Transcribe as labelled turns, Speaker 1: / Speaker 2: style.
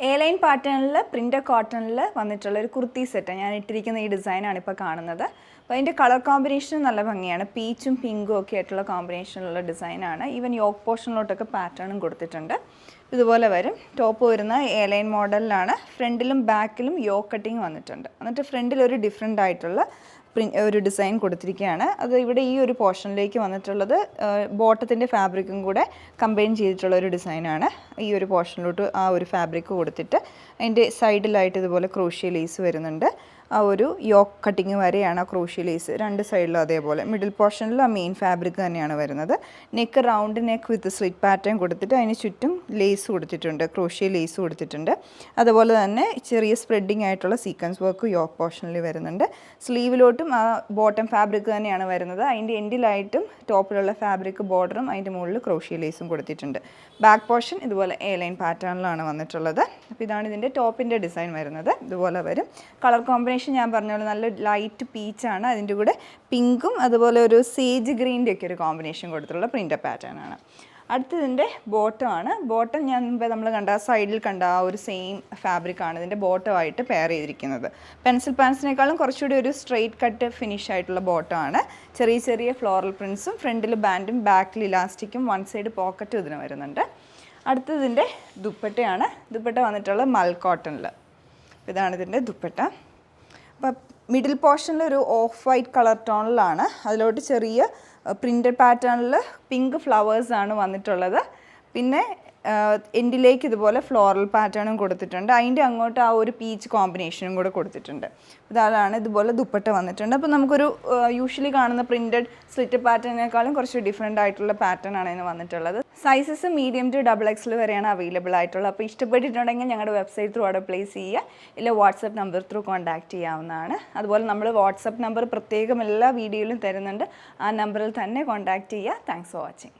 Speaker 1: A-line പാറ്റേണിൽ print കോട്ടണിൽ വന്നിട്ടുള്ള ഒരു കുർത്തി സെറ്റ് ഞാൻ ഇട്ടിരിക്കുന്ന ഈ ഡിസൈനാണ് ഇപ്പോൾ കാണുന്നത്. അപ്പോൾ അതിൻ്റെ കളർ കോമ്പിനേഷൻ നല്ല ഭംഗിയാണ്. പീച്ചും പിങ്കും ഒക്കെ ആയിട്ടുള്ള കോമ്പിനേഷനുള്ള ഡിസൈനാണ്. ഈവൻ യോക്ക് പോർഷനിലോട്ടൊക്കെ പാറ്റേണും കൊടുത്തിട്ടുണ്ട്. ഇതുപോലെ വരും. ടോപ്പ് വരുന്ന A-line മോഡലിലാണ്. ഫ്രണ്ടിലും ബാക്കിലും യോക്ക് കട്ടിങ് വന്നിട്ടുണ്ട്. എന്നിട്ട് ഫ്രണ്ടിൽ ഒരു ഡിഫറെൻ്റ് ആയിട്ടുള്ള ഒരു ഡിസൈൻ കൊടുത്തിരിക്കുകയാണ്. അത് ഇവിടെ ഈ ഒരു പോർഷനിലേക്ക് വന്നിട്ടുള്ളത് ബോട്ടത്തിൻ്റെ ഫാബ്രിക്കും കൂടെ കമ്പൈൻ ചെയ്തിട്ടുള്ള ഒരു ഡിസൈനാണ്. ഈ ഒരു പോർഷനിലോട്ട് ആ ഒരു ഫാബ്രിക് കൊടുത്തിട്ട് അതിൻ്റെ സൈഡിലായിട്ട് ഇതുപോലെ ക്രോഷ്യ ലേസ് വരുന്നുണ്ട്. ആ ഒരു യോക്ക് കട്ടിങ് വരെയാണ് ആ ക്രോഷ്യ ലേസ് രണ്ട് സൈഡിലും അതേപോലെ. മിഡിൽ പോർഷനിൽ ആ മെയിൻ ഫാബ്രിക് തന്നെയാണ് വരുന്നത്. നെക്ക് റൗണ്ട് നെക്ക് വിത്ത് സ്ലിറ്റ് പാറ്റേൺ കൊടുത്തിട്ട് അതിന് ചുറ്റും ലേസ് കൊടുത്തിട്ടുണ്ട്, ക്രോഷ്യ ലേസ് കൊടുത്തിട്ടുണ്ട്. അതുപോലെ തന്നെ ചെറിയ സ്പ്രെഡിങ് ആയിട്ടുള്ള സീക്വൻസ് വർക്ക് യോക്ക് പോർഷനിൽ വരുന്നുണ്ട്. സ്ലീവിലോട്ടും ആ ബോട്ടം ഫാബ്രിക് തന്നെയാണ് വരുന്നത്. അതിൻ്റെ എൻഡിലായിട്ടും ടോപ്പിലുള്ള ഫാബ്രിക് ബോർഡറും അതിൻ്റെ മുകളിൽ ക്രോഷ്യ ലേസും കൊടുത്തിട്ടുണ്ട്. ബാക്ക് പോർഷൻ ഇതുപോലെ A-line പാറ്റേണിലാണ് വന്നിട്ടുള്ളത്. അപ്പോൾ ഇതാണ് ഇതിൻ്റെ ടോപ്പിൻ്റെ ഡിസൈൻ വരുന്നത്. ഇതുപോലെ വരും. കളർ കോമ്പിനേഷൻ ഞാൻ പറഞ്ഞ പോലെ നല്ല ലൈറ്റ് പീച്ചാണ്. അതിൻ്റെ കൂടെ പിങ്കും അതുപോലെ ഒരു സേജ് ഗ്രീൻ്റെ ഒക്കെ ഒരു കോമ്പിനേഷൻ കൊടുത്തിട്ടുള്ള പ്രിൻ്റ് പാറ്റേൺ ആണ്. അടുത്തതിൻ്റെ ബോട്ടമാണ്. ബോട്ടം ഞാൻ മുമ്പേ നമ്മൾ കണ്ട സൈഡിൽ കണ്ട ആ ഒരു സെയിം ഫാബ്രിക്കാണ് ഇതിൻ്റെ ബോട്ടമായിട്ട് പെയർ ചെയ്തിരിക്കുന്നത്. പെൻസിൽ പാൻസിനേക്കാളും കുറച്ചുകൂടി ഒരു സ്ട്രെയിറ്റ് കട്ട് ഫിനിഷ് ആയിട്ടുള്ള ബോട്ടമാണ്. ചെറിയ ചെറിയ ഫ്ലോറൽ പ്രിൻസും ഫ്രണ്ടിൽ ബാൻഡും ബാക്കിൽ ഇലാസ്റ്റിക്കും വൺ സൈഡ് പോക്കറ്റും ഇതിന് വരുന്നുണ്ട്. അടുത്തതിൻ്റെ ദുപ്പട്ടയാണ്. ദുപ്പട്ട വന്നിട്ടുള്ളത് മൽ കോട്ടണിൽ. ഇതാണ് ഇതിൻ്റെ ദുപ്പട്ട. അപ്പം മിഡിൽ പോർഷനിൽ ഒരു ഓഫ് വൈറ്റ് കളർ ടോണിലാണ്. അതിലോട്ട് ചെറിയ പ്രിൻ്റഡ് പാറ്റേണിൽ പിങ്ക് ഫ്ലവേഴ്സാണ് വന്നിട്ടുള്ളത്. പിന്നെ എൻഡിലേക്ക് ഇതുപോലെ ഫ്ലോറൽ പാറ്റേണും കൊടുത്തിട്ടുണ്ട്. അതിൻ്റെ അങ്ങോട്ട് ആ ഒരു പീച്ച് കോമ്പിനേഷനും കൂടെ കൊടുത്തിട്ടുണ്ട്. ഇതാണ് ഇതുപോലെ ദുപ്പട്ട വന്നിട്ടുണ്ട്. അപ്പോൾ നമുക്കൊരു യൂഷ്വലി കാണുന്ന പ്രിൻ്റഡ് സ്ലിറ്റ് പാറ്റേണിനേക്കാളും കുറച്ച് ഡിഫറെൻ്റ് ആയിട്ടുള്ള പാറ്റേൺ ആണ് ഇതിന് വന്നിട്ടുള്ളത്. സൈസസ് മീഡിയം ടു XXL വരെയാണ് അവൈലബിൾ ആയിട്ടുള്ളത്. അപ്പോൾ ഇഷ്ടപ്പെട്ടിട്ടുണ്ടെങ്കിൽ ഞങ്ങളുടെ വെബ്സൈറ്റ് ത്രൂ ഓർഡർ പ്ലേസ് ചെയ്യുക, ഇല്ല വാട്സപ്പ് നമ്പർ ത്രൂ കോൺടാക്റ്റ് ചെയ്യാവുന്നതാണ്. അതുപോലെ നമ്മൾ വാട്സപ്പ് നമ്പർ പ്രത്യേകം എല്ലാ വീഡിയോയിലും തരുന്നുണ്ട്. ആ നമ്പറിൽ തന്നെ കോൺടാക്റ്റ് ചെയ്യുക. Thanks for watching.